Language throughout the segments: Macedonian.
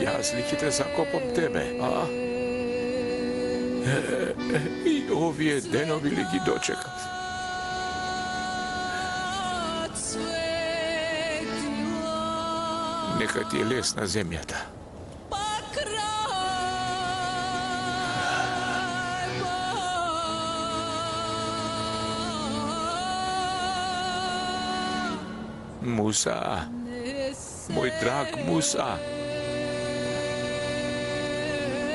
Јас ли ќе те закопам тебе, а? И овие денови ли ги дочекав? Нека ти е лесна земјата. Муса, мој драг Муса,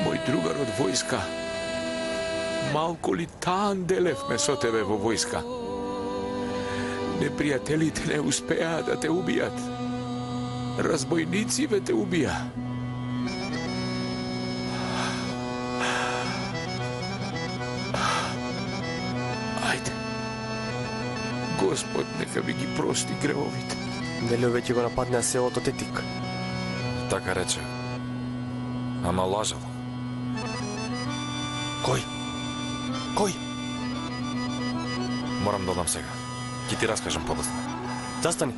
мој другар од војска, малку ли таан делевме со тебе во војска. Непријателите не успеа да те убијат. Разбојници те убија. Ајде. Господ нека ви ги прости гревовите. Нели веќе го нападнеа селото Тетик? Така рече. Ама лажал. Кој? Кој? Морам да одам сега. Ќе ти раскажам подоцна. Застани.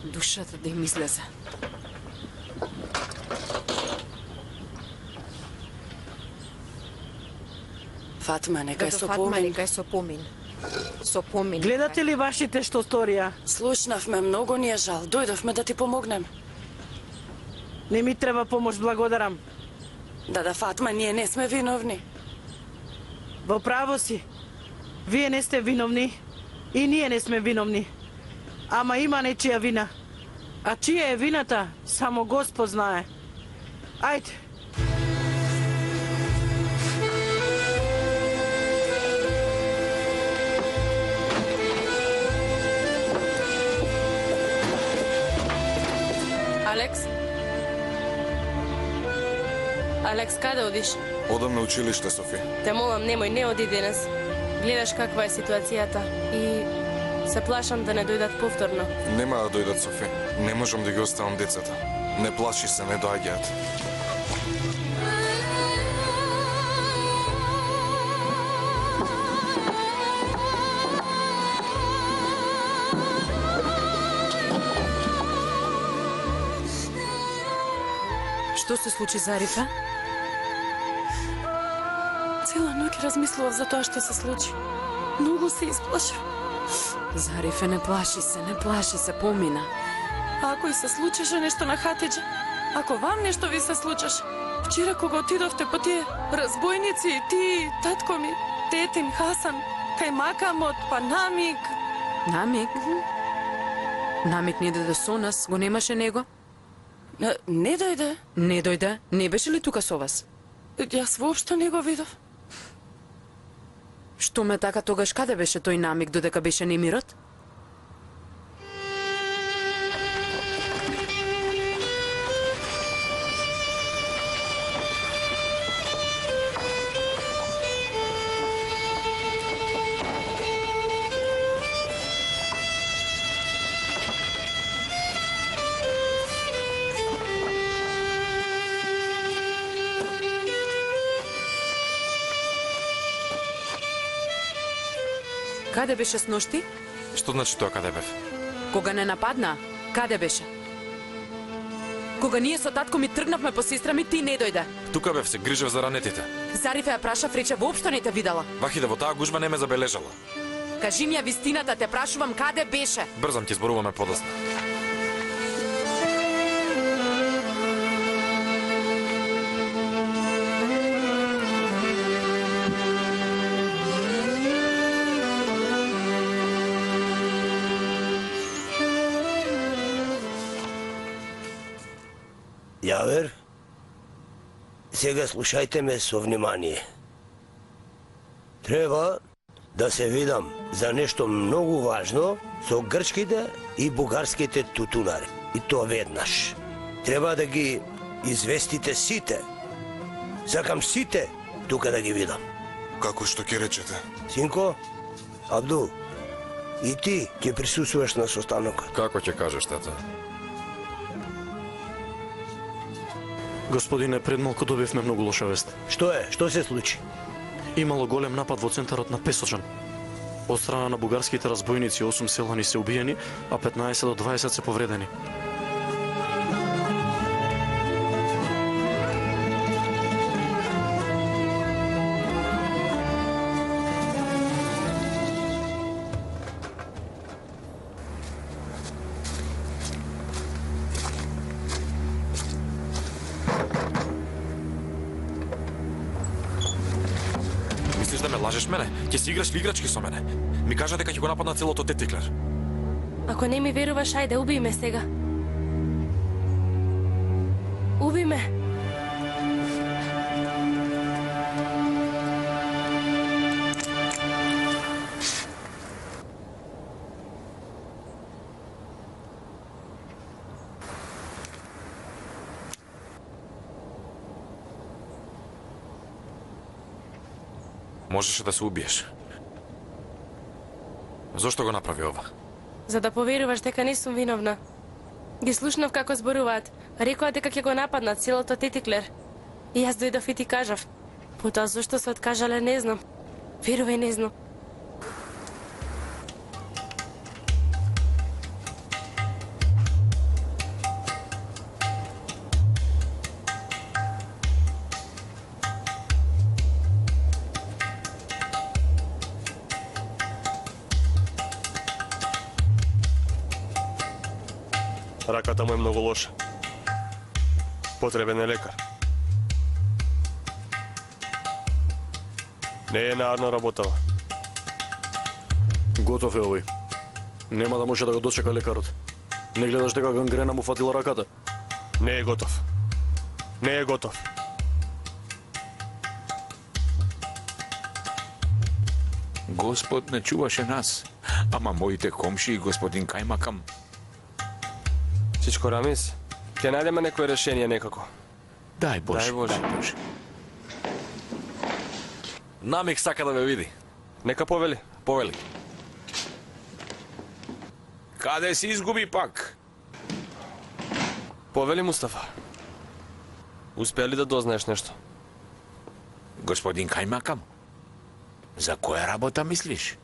Душата да им излезе. Фатма, нека е со Фатма, помин. нека е со помин. Со помин. Гледате ли вашите што сторија? Слушнавме, многу ни е жал. Дојдовме да ти помогнем. Не ми треба помош, благодарам. Да, Фатма, ние не сме виновни. Во право си. Вие не сте виновни и ние не сме виновни. Ама има нечија вина. А чија е вината, само Господ знае. Ајде. Алекс, каде одиш? Одам на училиште, Софи. Те молам, немој, не оди денес. Гледаш каква е ситуацијата и се плашам да не дојдат повторно. Нема да дојдат, Софи. Не можам да ги оставам децата. Не плаши се, не доаѓаат. Што се случи, Зарифа? Цела ноќ размислував за тоа што се случи. Многу се исплашив. Зарифе, не плаши се, помина. А ако и се случеше нешто на Хатиџа? Ако вам нешто ви се случеше? Вчера кога отидовте по тие разбојници, ти, татко ми, тетин, Хасан, кај Макамот, па Намик. Намик? Намик не дојде со нас, го немаше него? Не дојде. Не дојде? Не беше ли тука со вас? Јас воопшто не го видов. Што ме така, тогаш каде беше тој Намик додека беше немирот? Каде беше сношти? Што значи тоа каде бев? Кога не нападна, каде беше? Кога ние со татко ми тргнавме по сестра ми, ти не дојде. Тука бев, се грижев за ранетите. Зарифе ја прашав, рече, воопшто не те видела. Вахиде, во таа гужва не ме забележала. Кажи ми ја вистината, те прашувам каде беше. Брзам ти зборуваме подоцна. Јавер, сега слушајте ме со внимание. Треба да се видам за нешто многу важно со грчките и бугарските тутунари. И тоа веднаш. Треба да ги известите сите. Сакам сите тука да ги видам. Како што ќе речете? Синко, Абдул, И ти ќе присуствуваш на состанокот. Како ќе кажеш, тата? Господине, пред малку добивме многу лоша вест. Што е? Што се случи? Имало голем напад во центарот на Песочан. Од страна на бугарските разбойници 8 селани се убиени, а 15 до 20 се повредени. Мислиш да ме лажеш мене? Ќе си играш ли играчки со мене? Ми кажа дека ќе го нападна целото Тетиклер. Ако не ми веруваш, ајде, уби ме сега. Уби ме. Можеше да се убиеш. Зошто го направи ова? За да поверуваш дека не сум виновна. Ги слушнав како зборуваат. Рекоа дека ќе го нападнат целото Тетиклер. И јас дојдов и ти кажав. Потоа зошто се откажале, не знам. Верувај, не знам. Раката му е многу лоша. Потребен е лекар. Не е наарно работава. Готов е овој. Нема да може да го дочека лекарот. Не гледаш дека гангрена му фатила раката? Не е готов. Не е готов. Господ не чуваше нас, ама моите комши и господин Кајмакам. Чичко Рамис, ќе најдеме некој решение некако. Дај Боже, Дај Боже. дај Боже. Намик сака да ме види. Нека повели. Повели. Каде си изгуби пак? Повели, Мустафа. Успеа ли да дознаеш нешто? Господин Кајмакам, за која работа мислиш?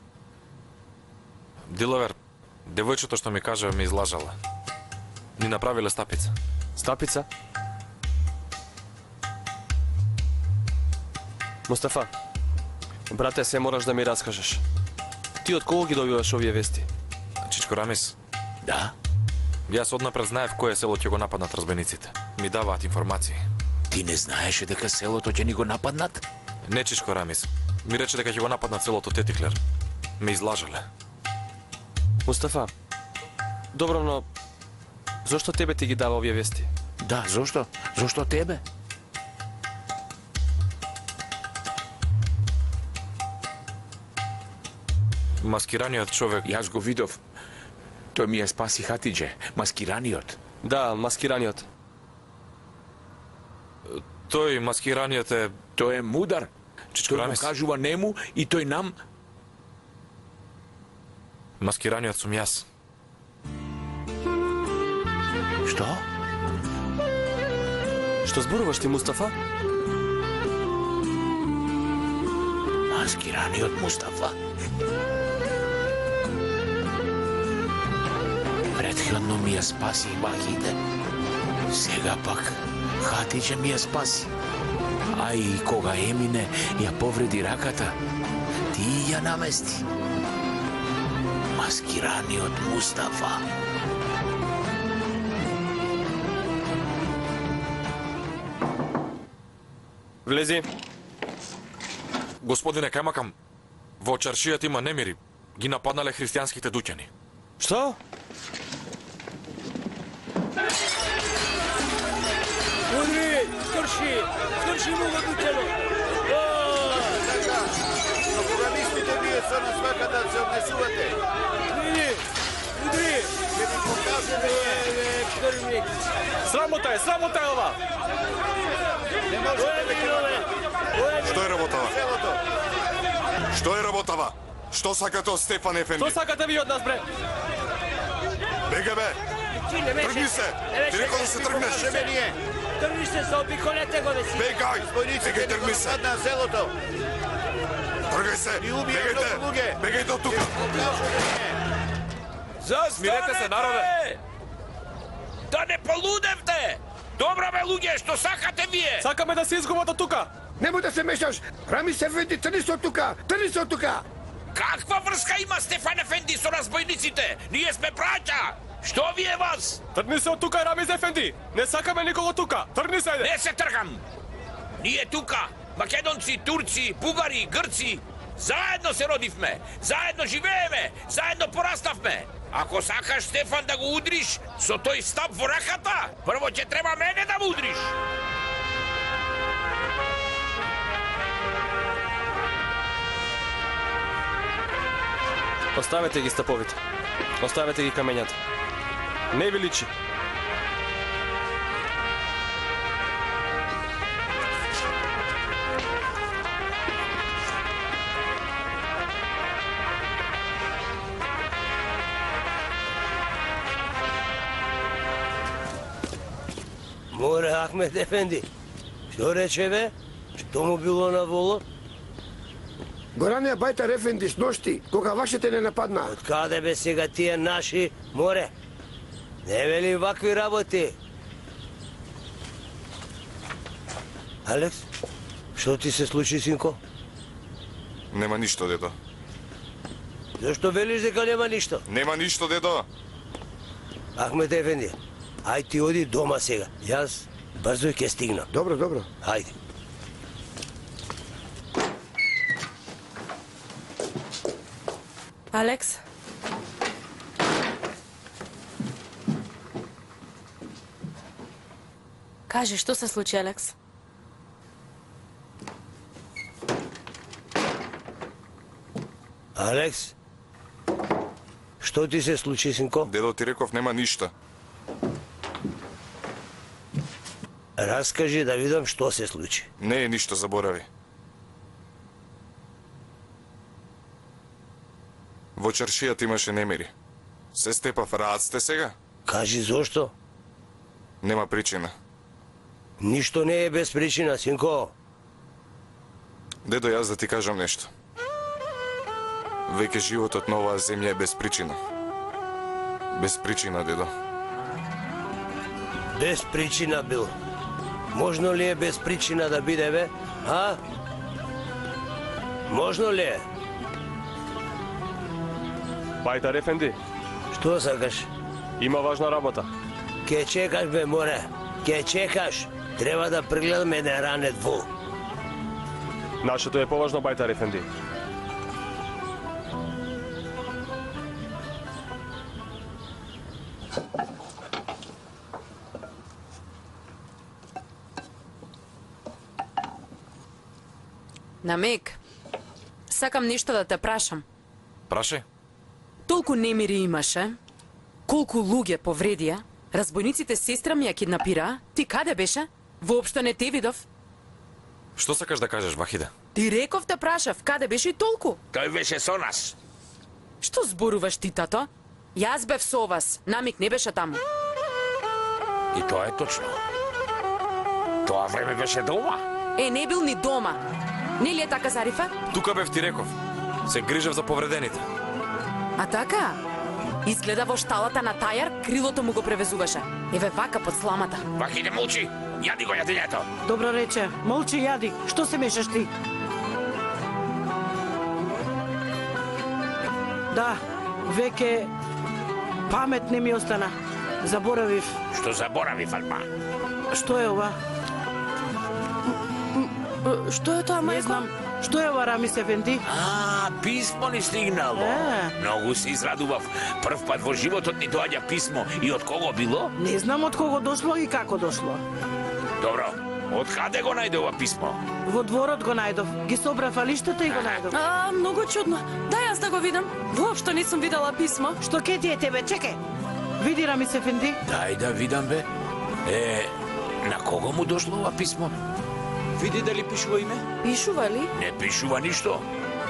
Диловер, девојчето што ми кажа ме излажала. Ни направиле стапица. Стапица? Мустафа, брате, се мораш да ми раскажеш. Ти од кого ги добиваш овие вести? Чичко Рамис, Да? јас однапред знаев кое село ќе го нападнат разбойниците. Ми даваат информации. Ти не знаеше дека селото ќе ни го нападнат? Не, Чичко Рамис. Ми рече дека ќе го нападнат селото Тетиклер. Ме излажале. Мустафа, добро, но зошто тебе ти ги дава овие вести? Да, зошто? Зошто тебе? Маскираниот човек... Јас го видов. Тој ми ја спаси Хатидже, маскираниот. Да, маскираниот. Тој маскираниот е... Тој е мудар. Чичко Тој му Рамис. кажува нему и тој нам... Маскираниот сум јас. Што? Што зборуваш ти, Мустафа? Маскираниот Мустафа. Претходно ми ја спаси Вахиде. Сега пак Хатидже ми ја спаси. А и кога Емине ја повреди раката, ти ја намести. Маскираниот Мустафа. Влези. Господине Кајмакам, во чаршијата има немири. Ги нападнале христијанските дуќани. Што? Удри! Скрши! Скрши му го дуќано! Но кога мислите вие со нас вака да се однесувате? Иди! Удри! Ќе ви покажеме Крвник! Срамота е ова! Не можете да ќе Што е работава? селото. Што е работава? Што сакате од Стефан Ефенди? Што сакате ви од нас, бре? Бега бе! Тргни се! Ти рекол да се тргнеш! Тргни се, заобиколете го, веси. Бегај! Бегај, тргни се! На селото. Тргај се! Бегајте! Бегајте од тука! Смирете се, народе! Да не полудевте! Добро бе, луѓе, што сакате вие? Сакаме да се изгубат од тука! Немој да се мешаш! Рамис Ефенди, трни се од тука! Трни се од тука! Каква врска има Стефан Ефенди со разбойниците? Ние сме браќа! Што ви е вас? Трни се од тука, Рамис Ефенди! Не сакаме никого тука! Трни се, Не се тргам! Ние тука, македонци, турци, бугари, грци, заедно се родивме, заедно живееме, заедно пораставме. Ако сакаш Стефан да го удриш со тој стап во раката, прво ќе треба мене да му удриш. Оставете ги стаповите. Оставете ги камењата. Не ви личи. Море Ахмед Ефенди. Што рече бе? Што му било на воло? Горанија Бајтар Ефенди с ношти, кога вашите не нападнаа. Од каде бе сега тие наши, море? Не вели вакви работи. Алекс, што ти се случи, синко? Нема ништо, дедо. Зошто велиш дека нема ништо? Нема ништо, дедо. Ахмед Ефенди, ај ти оди дома сега. Јас брзо ќе стигнам. Добро, добро. Ајде. Алекс? Кажи, што се случи, Алекс? Алекс, што ти се случи, синко? Дедо ти реков нема ништо. Раскажи да видам што се случи. Не е ништо, заборави. Во чаршијата имаше немири. Се степав, раат сте сега? Кажи зошто? Нема причина. Ништо не е без причина, синко. Дедо, јас да ти кажам нешто. Веќе животот на оваа земја е без причина. Без причина, дедо. Без причина бил. Можно ли е без причина да биде, бе? А? Можно ли е? Бајтар Ефенди, Што сакаш? има важна работа. Ке чекаш, бе, море. Ке чекаш. Треба да прегледаме еден ранет вол. Нашето е поважно, Бајтар Ефенди. Намек, сакам нешто да те прашам. Прашај. Толку немири имаше, колку луѓе повредија, разбойниците сестра ми ја киднапираа, ти каде беше? Воопшто не те видов. Што сакаш да кажеш, Вахиде? Ти реков те прашав, каде беше и толку? Тој беше со нас. Што зборуваш ти, тато? Јас бев со вас, Намик не беше таму. И тоа е точно. Тоа време беше дома. Не бил ни дома. Не ли е така, Зарифа? Тука бев ти реков. Се грижев за повредените. А така? Изгледа во шталата на тајар, крилото му го превезуваше. Еве вака под сламата. Вахиде, молчи. Јади го јадењето. Добро рече, молчи, јади. Што се мешаш ти? Да, веќе памет не ми остана. Заборавив. Што заборави, Фатма? Што е ова? Што е тоа, Не мајко? знам. Што е ова, Рамис Ефенди? Писмо ни стигнало. Многу се израдував. Прв пат во животот ни доаѓа писмо. И од кого било? Не знам од кого дошло и како дошло. Добро. Од каде го најде ова писмо? Во дворот го најдов. Ги собрав алиштата и го најдов. Многу чудно. Дај јас да го видам. Воопшто не сум видела писмо. Што ке ти е тебе? Чекај. Види, Рамис Ефенди. Дај да видам, бе. На кого му дошло ова писмо? Види дали пишува име? Пишува ли? Не пишува ништо.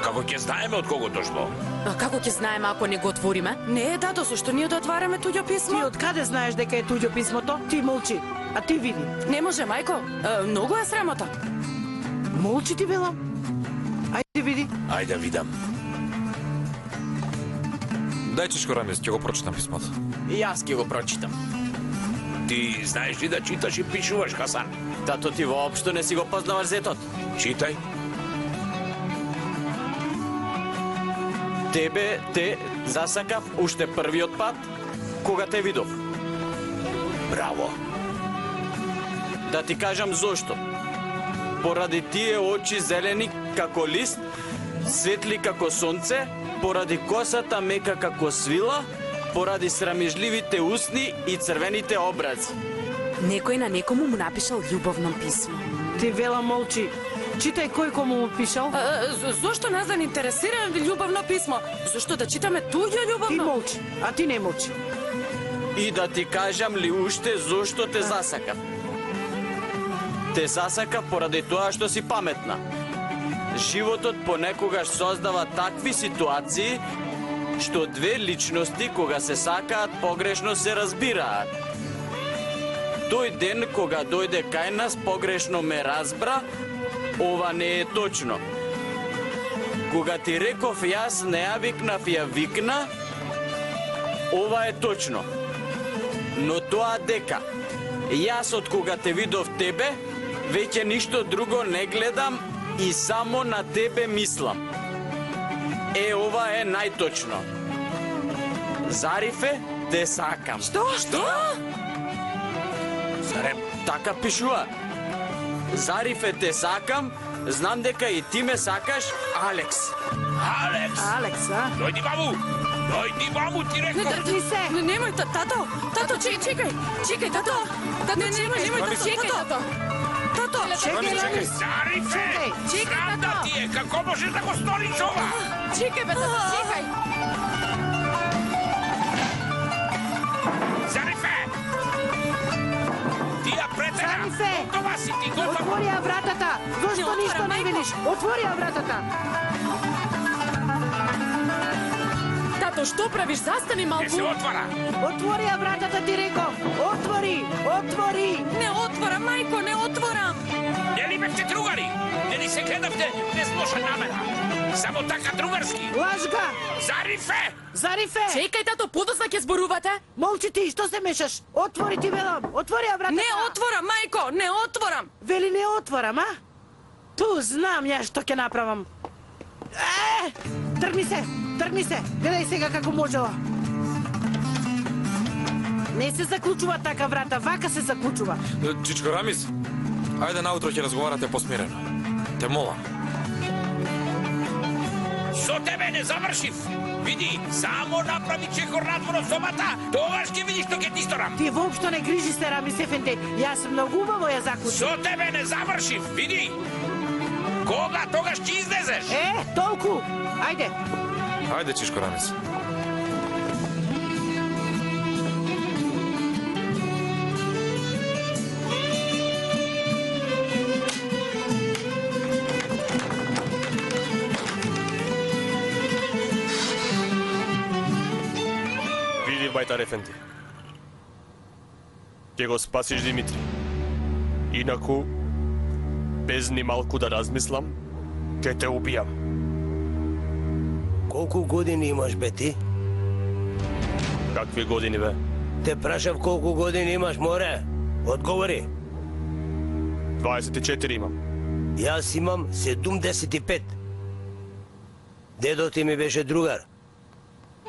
Како ќе знаеме од кого дошло? А како ќе знаеме ако не го отвориме? Не, тато, зашто ние да отвараме туѓо Ти писмо? од каде знаеш дека е туѓо писмото? Ти молчи, а ти види. Не може, мајко. Многу е срамота. Молчи ти велам. Ајде види. Ајде видам. Дај Чичко Рамис, ќе го прочитам писмото. И јас ќе го прочитам. Ти знаеш ли да читаш и пишуваш, Хасан? Тато, ти воопшто не си го познаваш зетот. Читај. Тебе те засакав уште првиот пат, кога те видов. Браво. Да ти кажам зошто. Поради тие очи зелени како лист, светли како сонце, поради косата мека како свила, поради срамежливите усни и црвените образи. Некој на некому му напишал љубовно писмо. Ти вела молчи. Читај кој кому му пишал. Зошто нас да ни интересира љубовно писмо? Зошто да читаме туѓо Ти љубовно? молчи, а ти не молчи. И да ти кажам ли уште зошто те засакав? Те засакав поради тоа што си паметна. Животот понекогаш создава такви ситуации што две личности кога се сакаат погрешно се разбираат. Тој ден кога дојде кај нас погрешно ме разбра, ова не е точно. Кога ти реков јас не ја викнав, ја викна, ова е точно. Но тоа дека јас од кога те видов тебе, веќе ништо друго не гледам и само на тебе мислам. Ова е најточно. Зарифе, те сакам. Што? Зарем, така пишува. Зарифе, те сакам, знам дека и ти ме сакаш, Алекс. Алекс! Алекс, а? Дојди ваму! Дојди ваму, ти реков! Држи се. Немој, тато. Тато, чекај, тато. Тато, немој, тато, чекај, тато. Тато, Чекај, Рамис. Зарифе! Чекај, Срам да тато. ти е, како можеш да го сториш ова? чекај, бе, тато, чекај. Зарифе! Ти ја претера! Зарифе! Това си ти готов! Отвори ја вратата. Зошто Не ништо отвора, не мајко. видиш? Отвори ја вратата. Тато, што правиш? Застани Не малку. се отвара! Отвори ја вратата, ти реков. Отвори. Не отвора, мајко, не отворам. Нели бевте другари? Нели се гледавте без лоша намера? Само така другарски? Лажга. Зарифе. Чекај, тато, подоцна ќе зборувате. Молчи ти, што се мешаш? Отвори ти велам. Отвори ја вратата. Не отворам, мајко, не отворам. Вели не отворам, а? Ту знам ја што ќе направам. Тргни се. Гледај сега како можела. Не се заклучува така врата, вака се заклучува. Чичко Рамис, ајде наутро ќе разговарате посмирено. Те молам. Со тебе не завршив! Види, само направи чекор надвор од собата, тогаш ќе видиш што ќе ти сторам. Ти воопшто не грижи се, Рамис Ефенди. Јас многу убаво ја заклучив. Со тебе не завршив, види! Кога тогаш ќе излезеш? Толку. Ајде. Ајде, Чичко Рамис. Види, Бајтар Ефенди. Ќе го спасиш Димитри. Инаку, без ни малку да размислам, ќе те убијам. Колку години имаш, бе, ти? Какви години, бе? Те прашав колку години имаш, море. Одговори. 24 имам. Јас имам 75. Дедо ти ми беше другар.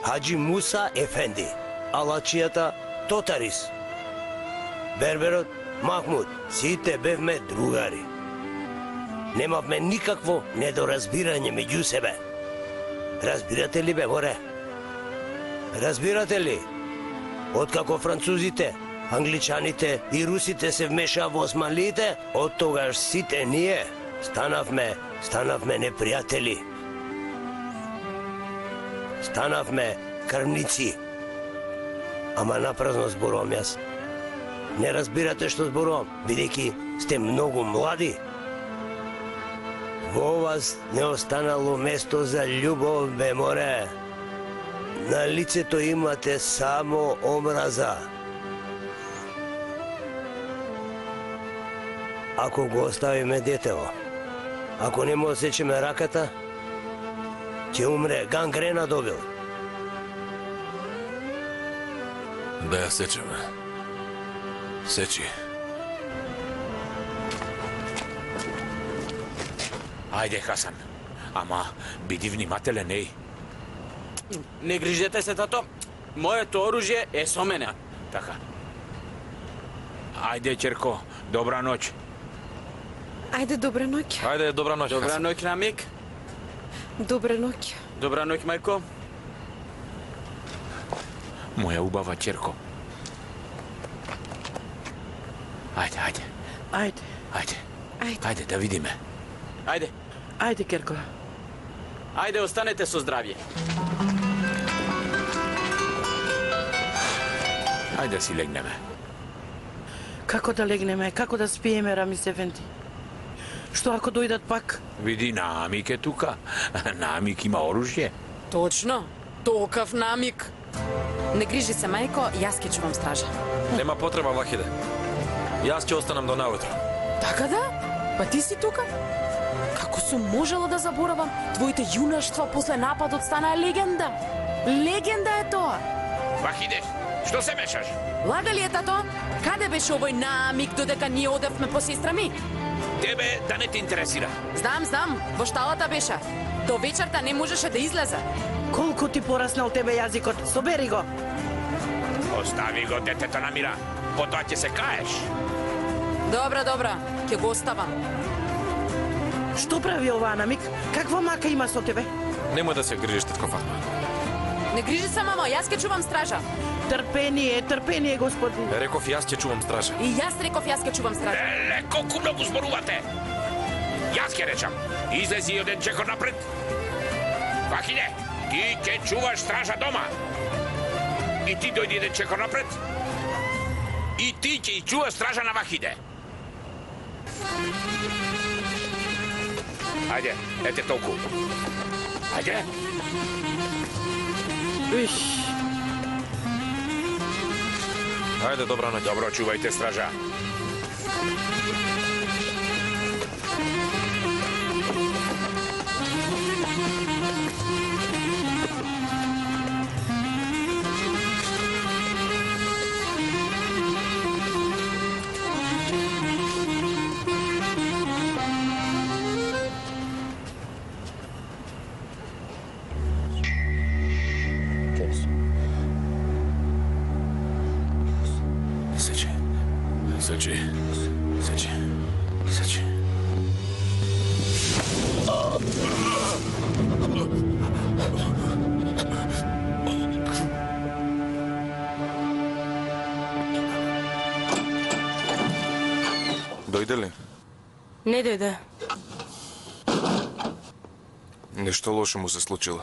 Хаджи Муса Ефенди. Алачијата Тотарис. Берберот Махмуд. Сите бевме другари. Немавме никакво недоразбирање меѓу себе. Разбирате ли, бе, море? Разбирате ли? Откако французите, англичаните и русите се вмешаа во османлиите, од тогаш сите ние станавме непријатели. Станавме крвници. Ама напразно зборувам јас. Не разбирате што зборувам, бидејќи сте многу млади. Во вас не останало место за љубов, бе море. На лицето имате само омраза. Ако го оставиме детево, ако не му осечеме раката, ќе умре, гангрена добил. Да ја сечеме. Сечи. Ајде, Хасан. Ама, биди внимателен, еј. Не грижете се, тато. Моето оружје е со мене. Така. Ајде, ќерко, добра ноќ. Ајде, добра ноќ. Ајде, добра ноќ. Добра ноќ, Намик. Добра ноќ. Добра ноќ, мајко. Моја убава ќерко. Ајде, ајде. Ајде, Ајде. Ајде. Ајде, да видиме. Ајде. ајде, Керко. Ајде, останете со здравје. Ајде си легнеме. Како да легнеме, како да спиеме, Рамис Ефенди? Што ако дојдат пак? Види, Намик е тука. Намик има оружје. Точно. Токав Намик. Не грижи се, мајко, јас ќе чувам стража. Нема потреба, Вахиде. Јас ќе останам до наутро. Така да? Па ти си тука? Како сум можела да заборавам? Твоите јунаштва после нападот станаа легенда. Легенда е тоа. Вахиде, што се мешаш? Лага ли е, тато? Каде беше овој Намик додека ние одевме по сестра ми? Тебе да не те интересира. Знам, во шталата беше. До вечерта не можеше да излезе. Колку ти пораснал тебе јазикот? Собери го. Остави го детето на мира. Потоа ќе се каеш. Добра, ќе го оставам. Што прави оваа Намик? Каква мака има со тебе? Немој да се грижиш, тетко Фатма. Не грижи се, мамо, јас ќе чувам стража. Трпение, господи. Реков јас ќе чувам стража. И јас реков, јас ќе чувам стража. Леле, колку многу зборувате. Јас ќе речам. Излези и оден чекор напред. Вахиде, ти ќе чуваш стража дома. И ти дојди еден чекор напред. И ти ќе чуваш стража на Вахиде. Ајде, ете толку. Ајде. Иш, Ајде, добра ноќ. Добро, чувајте стража. Сечи. Дојде ли? Не дојде. Нешто лошо му се случило.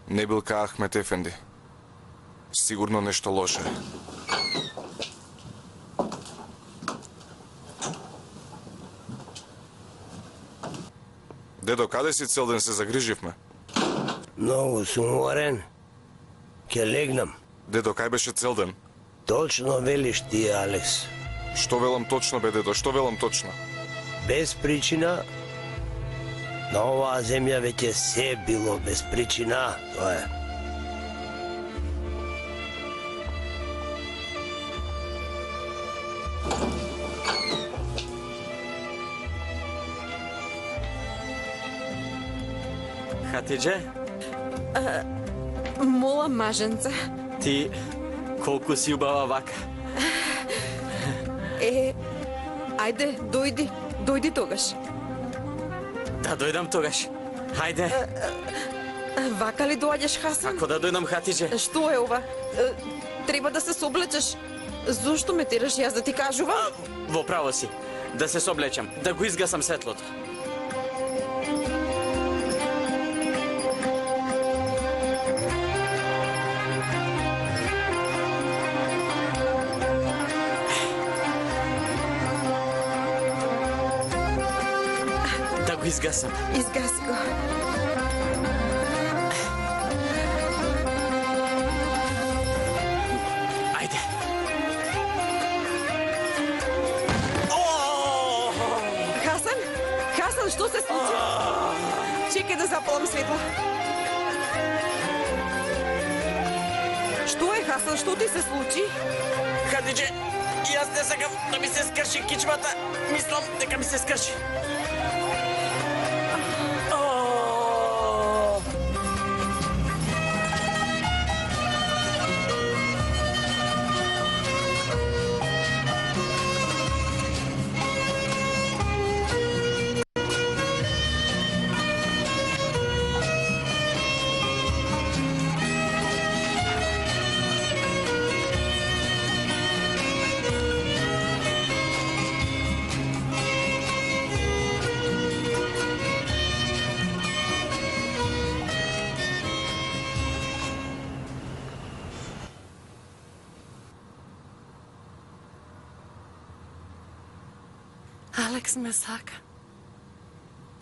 Не бил ка Ахмет Ефенди. Сигурно нешто лошо е. Дедо, каде си цел ден се загриживме? Многу сум уморен. Ке легнам. Дедо, кај беше цел ден? Точно велиш ти, Алекс. Што велам точно, бе, дедо, што велам точно? Без причина, на оваа земја веќе се било без причина, тоа е. Хатидже, Мола, маженце. ти колку си убава вака. Ајде, дојди тогаш. Да дојдам тогаш. Хајде. Вака ли доаѓаш, Хасан? Како да дојдам, Хатидже? Што е ова? Треба да се соблечеш. Зошто ме тераш јас да ти кажувам? Во право си. Да се соблечам, да го изгасам светлото. го изгасам. Изгаси го. Ајде. Хасан? Хасан, што се случи? Чекај да запалам светло. Што е, Хасан? Што ти се случи? Хатидже, јас не сакам да ми се скрши кичмата. Мислам дека ми се скрши. Алекс ме сака.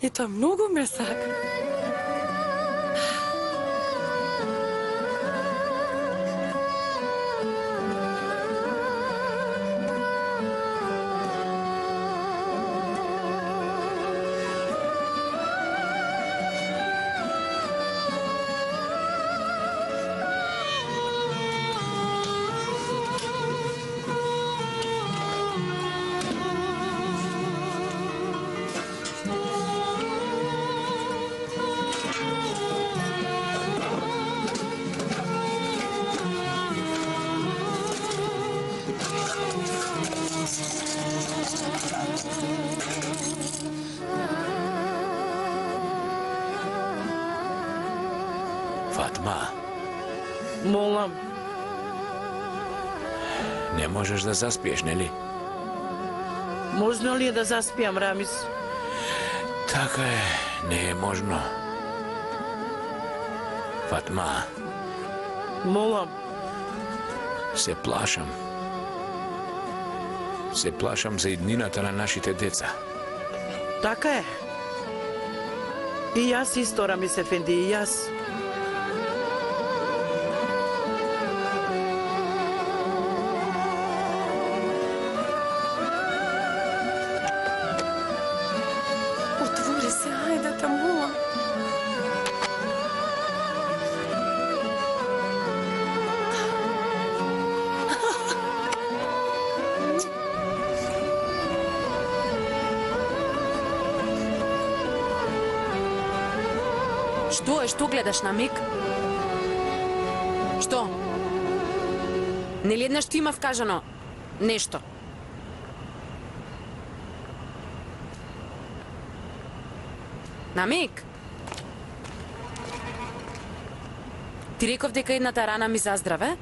И тоа многу ме сака. Фатма, Молам. не можеш да заспиеш, нели? Можно ли е да заспиам, Рамис? Така е, не е можно. Фатма, Молам. се плашам. Се плашам за иднината на нашите деца. Така е. И јас исто, Рамис Ефенди, и јас. Отвори се, ајде те молам. Што е, што гледаш на миг? Што? Нели еднаш ти има вкажано нешто? На миг? Ти реков дека едната рана ми заздраве,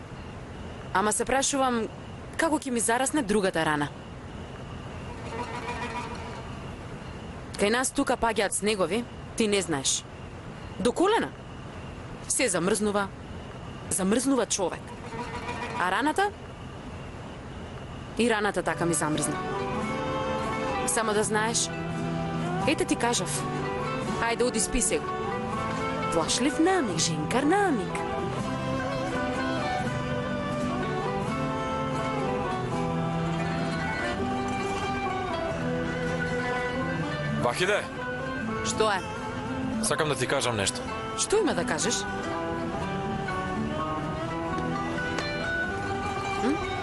ама се прашувам како ќе ми зарасне другата рана. Кај нас тука паѓаат снегови, ти не знаеш. До колена. Се замрзнува. Замрзнува човек. А раната? И раната така ми замрзна. Само да знаеш, ете ти кажав. Ајде, оди спи сега. Плашлив намик, женкар намик. Вахиде, Што е? сакам да ти кажам нешто. Што има да кажеш?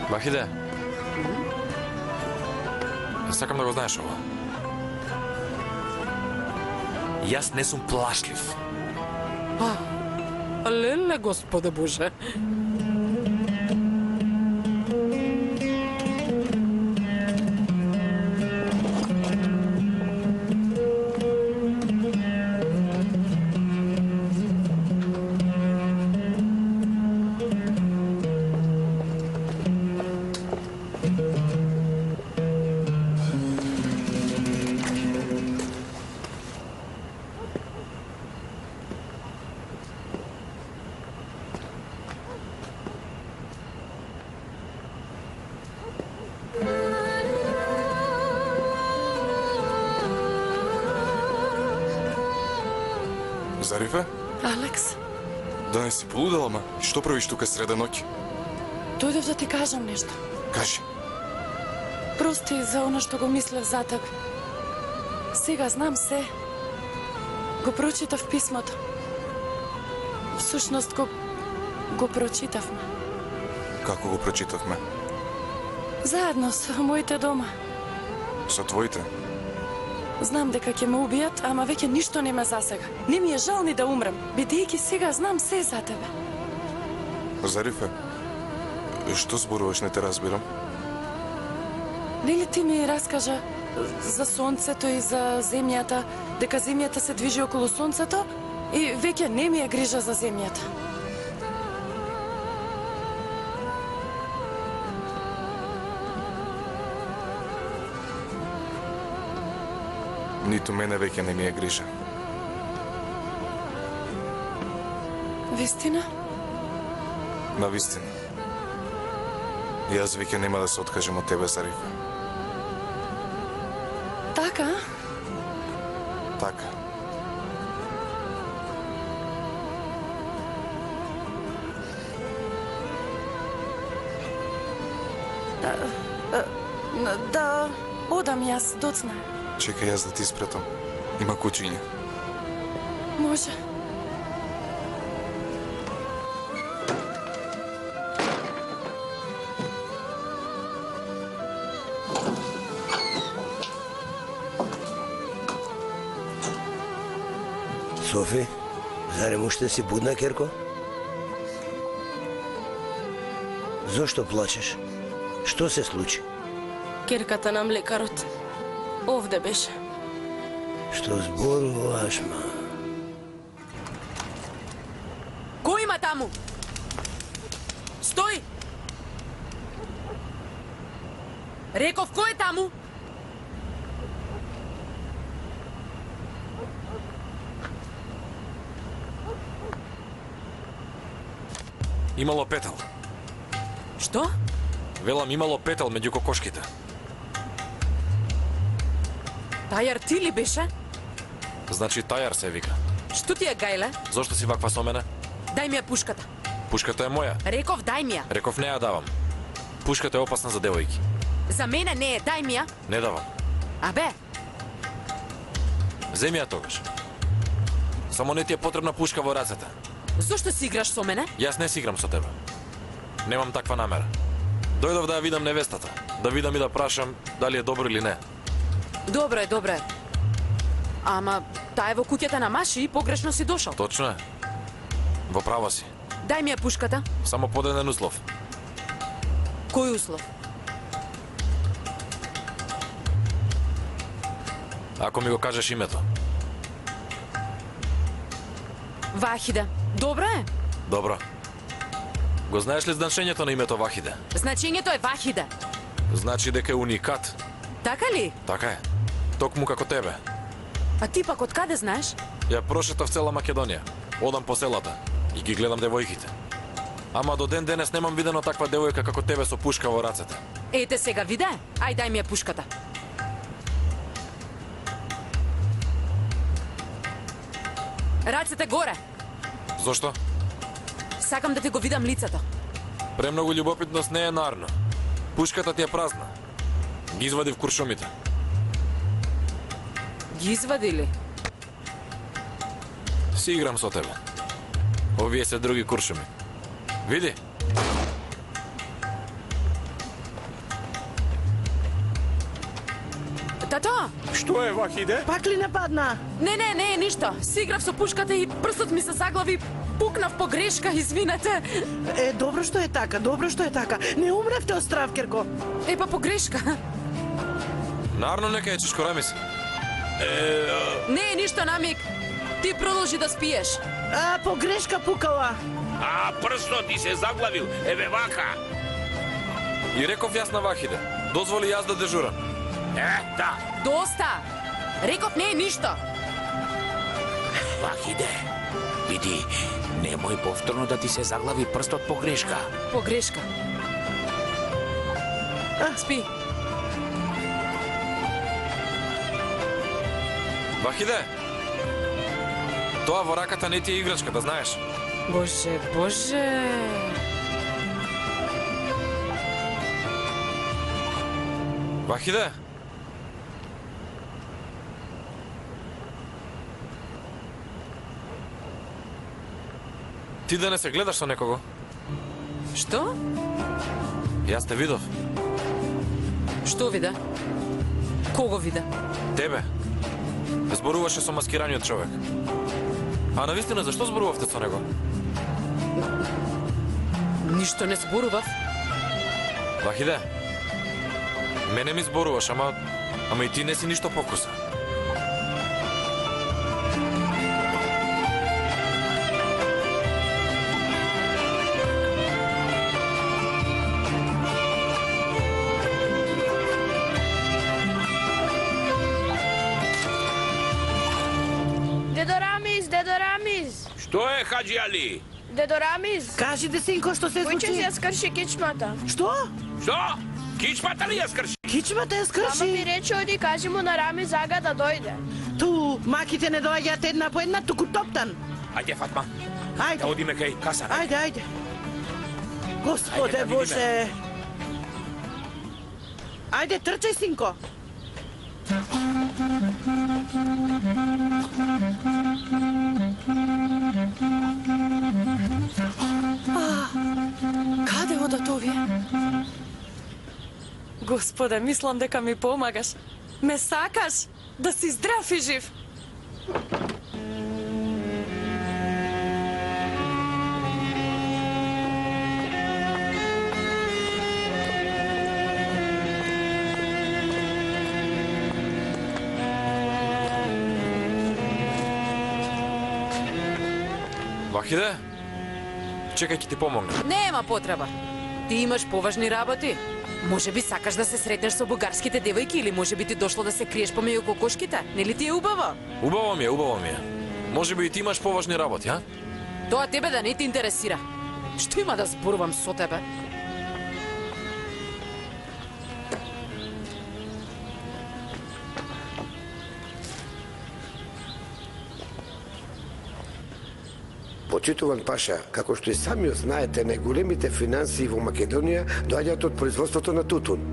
Вахиде, сакам да го знаеш ова. Јас не сум плашлив. Леле, Господе Боже. Зарифе? Алекс, Да не си полудела, ма? Што правиш тука среда ноќ? дојдов да ти кажам нешто. Кажи. Прости за оно што го мислев за теб. Сега знам се. Го прочитав писмото. Всушност го прочитавме. Како го прочитавме? Заедно со моите дома. Со твоите? Знам дека ќе ме убијат, ама веќе ништо не ме засега. Не ми е жал ни да умрем, бидејќи сега знам се за тебе. Зарифе, што зборуваш, не те разбирам. Нели ти ми раскажа за сонцето и за земјата, дека земјата се движи околу сонцето и веќе не ми е грижа за земјата. Ниту мене веќе не ми е грижа. Вистина? На вистина. Јас веќе нема да се откажем од тебе, Зарифе. Така? Така. Да одам јас доцна. Чекај јас да ти испретам. Има кучиња. Може. Софи, зарем уште си будна, керко? Зошто плачеш? Што се случи? Керката на млекарот. Овде беше. Што зборуваш, ма? Кој има таму? Стој! Реков, кој е таму? Имало петел. Што? Велам, имало петел меѓу кокошките. Тајар ти ли беше? Значи тајар се вика. Што ти е, гајле? Зошто си ваква со мене? Дај ми ја пушката. Пушката е моја. Реков, дај ми ја. Реков, не ја давам. Пушката е опасна за девојки. За мене не е, дај ми ја. Не давам. Абе, Земи ја тогаш. Само не ти е потребна пушка во рацете. зошто си играш со мене? Јас не си играм со тебе. Немам таква намера. Дојдов да ја видам невестата, да видам и да прашам дали е добро или не. Добро е, добро е. Ама, таа е во куќата на Маши и погрешно си дошол. Точно е. Во право си. Дај ми ја пушката. Само под еден услов. Кој услов? Ако ми го кажеш името. Вахиде. Добро е. Добро. Го знаеш ли значењето на името Вахиде? Значењето е Вахиде. Значи дека е уникат. Така ли? Така е. Токму како тебе. А ти пак од каде знаеш? Ја прошетав цела Македонија. Одам по селата и ги гледам девојките. Ама до ден денес немам видено таква девојка како тебе со пушка во рацете. Ете сега виде. Ај дај ми ја пушката. Рацете горе. Зошто? Сакам да ти го видам лицето. Премногу љубопитност не е нарно. Пушката ти е празна. Ги извади в куршумите. Ги извади ли? Си играм со тебе. Овие се други куршуми. Види? Тато! Што е, Вахиде? Пак ли нападна? Не е ништо. Си играв со пушката и прстот ми се заглави. Пукнав погрешка, извинете. Добро што е така, добро што е така. Не умревте од страв, керко. Па погрешка. Нарно нека е чешко рамис. Не е ништо, намик. Ти продолжи да спиеш. Погрешка пукала. Прстот ти се заглавил, еве вака. И реков јас на Вахиде. Дозволи јас да дежурам. Да. Доста. Реков не е ништо. Вахиде, види, немој повторно да ти се заглави прстот погрешка. Погрешка. Спи. Вахиде! Тоа во раката не ти е играчка, да знаеш. Боже, боже. Вахиде? Ти да не се гледаш со некого? Што? Јас те видов. Што вида? Кого вида? Тебе. Зборуваше со маскираниот човек. А навистина, зашто зборувавте со него? Ништо не зборував. Вахиде, мене ми зборуваш, ама и ти не си ништо покуса. Дедо Рамиз! Што е, Хаджи Али? Дедо Рамиз! Кажете, синко, што се случи? Кој ќе ја скрши кичмата? Што? Што? Кичмата ли ја скрши? Кичмата ја скрши? Мама ми рече, оди кажи му на Рамиз ага да дојде. Ту, маките не доаѓаат една по една, туку топтан. Ајде, Фатма. Ајде. Да одиме кај Хасан. Ајде, ајде. Господе Боже. Ајде, трчај, синко. Каде одат овие? Господе, мислам дека ми помагаш. Ме сакаш да си здрав и жив. Вахиде? Чекај, ќе ти помогна. Нема потреба. Ти имаш поважни работи. Може би сакаш да се сретнеш со бугарските девојки или може би ти дошло да се криеш помеѓу кокошките? Нели ти е убаво? Убаво ми е, убаво ми е. Може би и ти имаш поважни работи, а? Тоа тебе да не те интересира. Што има да зборувам со тебе? Почитуван Паша, како што и самиот знаете, најголемите финансии во Македонија доаѓаат од производството на тутун.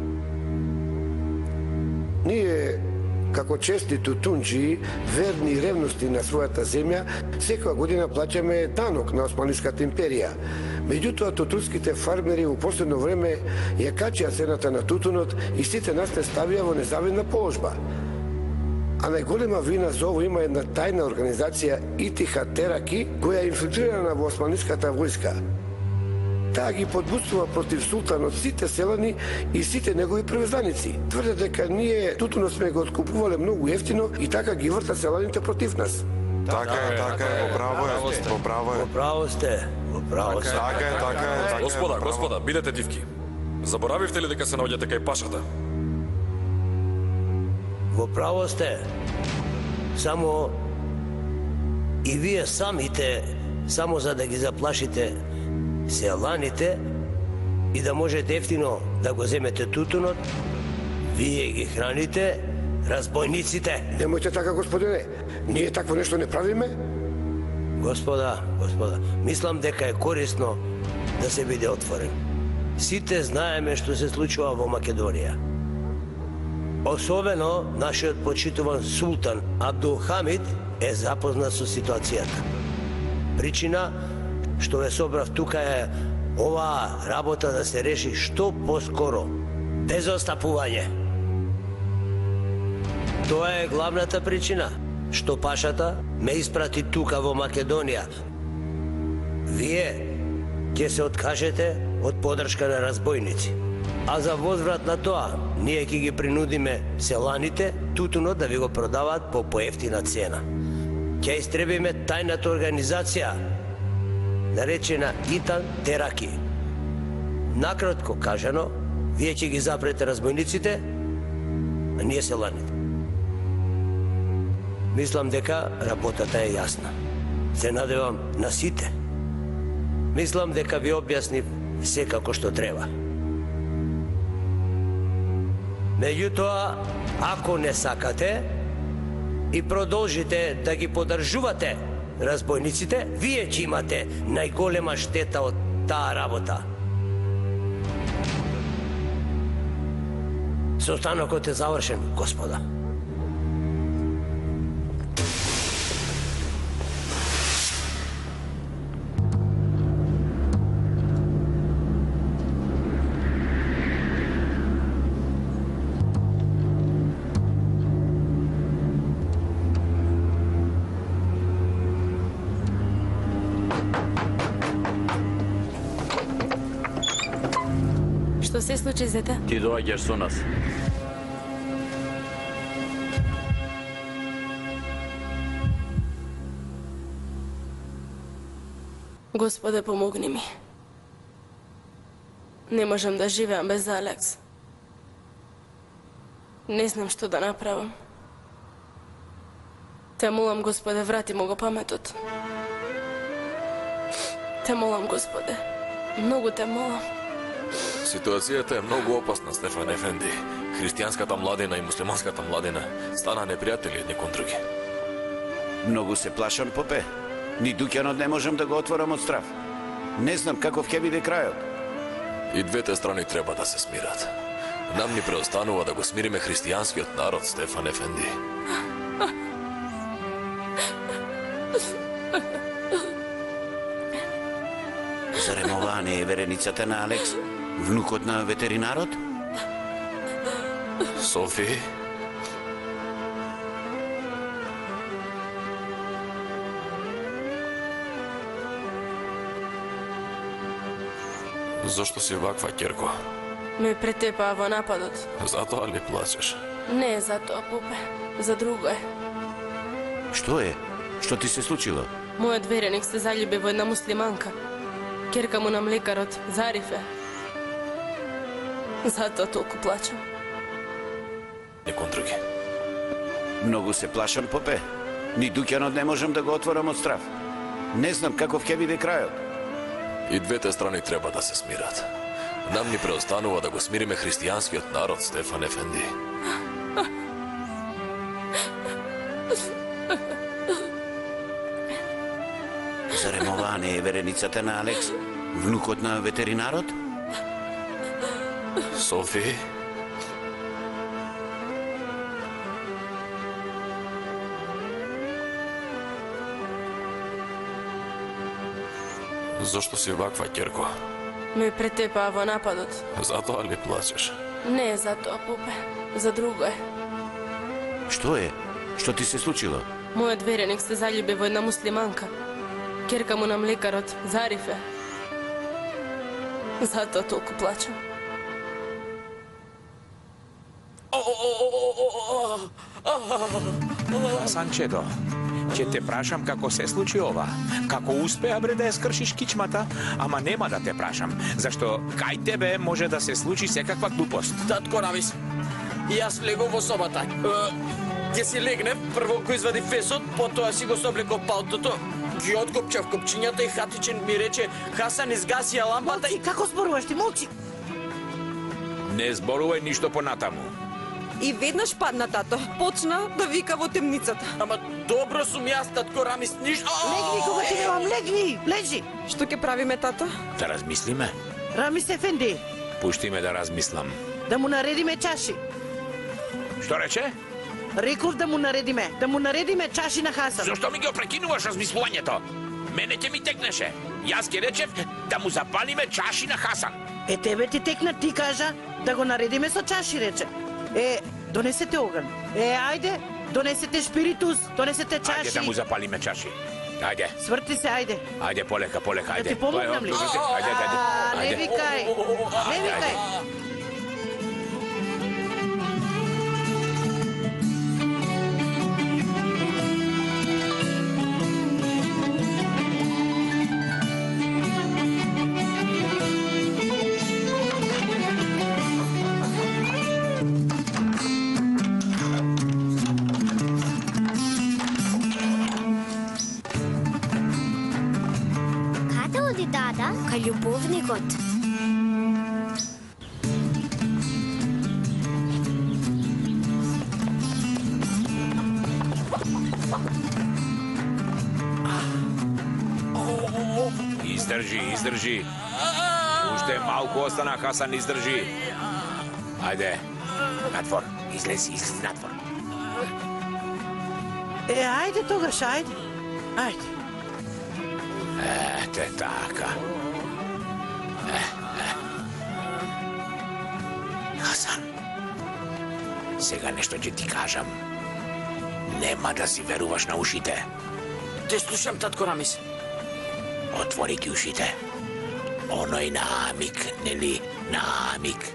Ние, како чести тутунџи, верни и ревности на својата земја, секоја година плаќаме данок на Османската империја. Меѓутоа, тутунските фармери во последно време ја качија цената на тутунот и сите нас не ставија во незавидна положба. А најголема вина за ово има една тајна организација Итихад Тераки, која е инфилтрирана во османската војска. Таа ги подбуствува против султанот сите селани и сите негови превезаници. Тврдат дека ние тутунот сме го откупувале многу ефтино и така ги вртат селаните против нас. Така е, поправо е. Поправо сте. Така е. Господа, бидете дивки. Заборавивте ли дека се наоѓате кај Пашата? Во право сте. Само и вие самите, само за да ги заплашите селаните и да можете ефтино да го земете тутунот, вие ги храните разбойниците. Немојте така, господине. Ние такво нешто не правиме. Господа, мислам дека е корисно да се биде отворен. Сите знаеме што се случува во Македонија. Особено нашиот почитуван султан Абдулхамид е запознат со ситуацијата. Причина што ве собрав тука е оваа работа да се реши што поскоро, без остапување. Тоа е главната причина што Пашата ме испрати тука во Македонија. Вие ќе се откажете од подршка на разбойници. А за возврат на тоа, ние ќе ги принудиме селаните тутунот да ви го продаваат по поевтина цена. Ќе истребиме тајната организација, наречена Итан Тераки. Накратко кажано, вие ќе ги запрете разбойниците, а ние селаните. Мислам дека работата е јасна. Се надевам на сите. Мислам дека ви објаснив се како што треба. Меѓутоа, ако не сакате и продолжите да ги поддржувате разбойниците, вие ќе имате најголема штета од таа работа. Состанокот е завршен, господа. Што се случи, зете? Ти доаѓаш со нас. Господе, помогни ми. Не можам да живеам без Алекс. Не знам што да направам. Те молам, Господе, врати му го паметот. Те молам, Господе. Многу те молам. Ситуацијата е многу опасна, Стефан Ефенди. Христијанската младина и муслиманската младина стана непријатели едни кон други. Многу се плашам, попе. Ни дуќанот не можам да го отворам од страв. Не знам каков ќе биде крајот. И двете страни треба да се смират. Нам ни преостанува да го смириме христијанскиот народ, Стефан Ефенди. Зарем оваа не е вереницата на Алекс, внукот на ветеринарот? Софи? Зошто си ваква, ќерко? Ме претепаа во нападот. Затоа ли плачеш? Не е за тоа, пупе. За друго е. Што е? Што ти се случило? Мојот вереник се залюби во една муслиманка. Ќерка му на млекарот, Зарифе. Затоа толку плачам. Не кон други. Многу се плашам, попе. Ни дуќанот не можам да го отворам од страв. Не знам каков ќе биде крајот. И двете страни треба да се смират. Нам ни преостанува да го смириме христијанскиот народ, Стефан Ефенди. Зарем оваа не е вереницата на Алекс, внукот на ветеринарот? Софи? Зошто си ваква, ќерко? Ме претепаа во нападот. Затоа ли плачеш? Не е за тоа, пупе. За друго е. Што е? Што ти се случило? Мојот вереник се залюби во една муслиманка. Ќерка му на млекарот, Зарифе. Затоа толку плачам. Санчедо, ќе те прашам како се случи ова. Како успеа бре да ја скршиш кичмата, ама нема да те прашам, зашто кај тебе може да се случи секаква глупост. Татко Рамис, и јас влегов во собата. Ќе си легнев, прво го извади фесот, потоа си го соблеков палтото, ги откопчав копчињата и Хатичен ми рече: Хасан, изгаси ја лампата и... Како зборуваш ти, молчи? Не зборувај ништо понатаму. И веднаш падна тато. Почна да вика во темницата. Ама добро сум јас, татко Рамис, ништо... Легни кога ти немам, легни! Лежи! Што ќе правиме, тато? Да размислиме? Рамис Ефенди, Пушти ме да размислам. да му наредиме чаши. Што рече? Реков да му наредиме чаши на Хасан. Зошто ми ги опрекинуваш размислувањето? Мене ќе ми текнеше. Јас ќе речев да му запалиме чаши на Хасан. Е, тебе ти текна, ти кажа да го наредиме со чаши, рече. Е, донесете оган. Е, ајде, донесете шпиритус, донесете чаши. Ајде да му запалиме чаши. Ајде. Сврти се, ајде. Ајде, полека, ајде. Да ти помогнам ли? Ајде. Не викај, не викај. Каде оди дада? Кај љубовникот. издржи. Уште малку остана, Хасан, издржи. Ајде, надвор, излези надвор. Ајде тогаш, ајде. Ајде. Ете така. Хасан, сега нешто ќе ти кажам. Нема да си веруваш на ушите. Те слушам, татко Рамис. Отвори ги ушите. Оној намик, нели? Намик.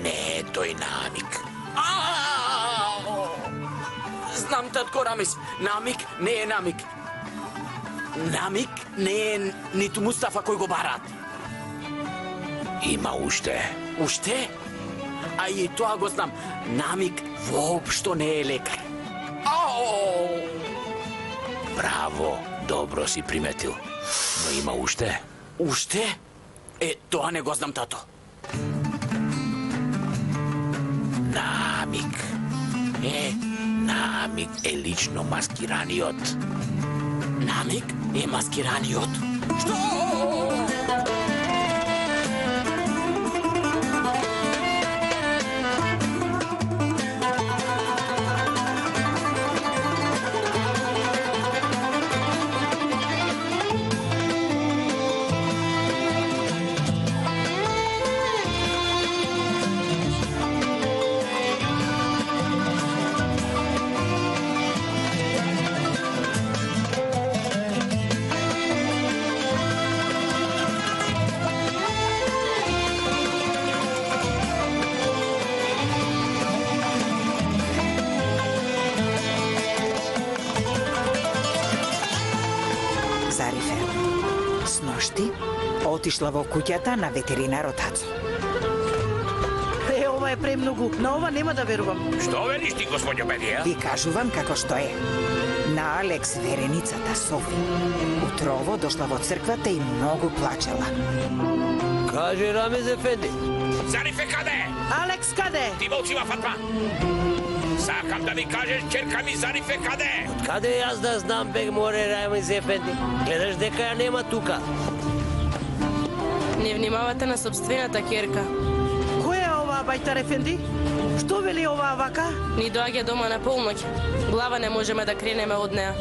Не е тој намик. Знам, татко Рамис. Намик не е намик. Намик не е ниту Мустафа кој го барат. Има уште. Уште? А и тоа го знам. Намик воопшто не е лекар. Браво, добро си приметил. Но има уште. Уште? Тоа не го знам, тато. Намик. Намик е лично маскираниот. Намик е маскираниот? Што? Отишла во куќата на ветеринарот Ацо. Ова е премногу. На ова нема да верувам. Што велиш ти, господјо Бедија? Ви кажувам како што е. На Алекс вереницата Софи утрово дошла во црквата и многу плачела. Каже Рамиз ефенди. Зарифе каде? Алекс каде? Ти молчива, Фатма. Сакам да ми кажеш, черка ми, Зарифе каде? Каде јас да знам, бег море Рамиз ефенди? Гледаш дека ја нема тука. Не внимавате на собствената керка. Која е оваа бајтар ефенди? Што вели оваа вака? Ни доаѓа дома на полноќ. Глава не можеме да кренеме од неа.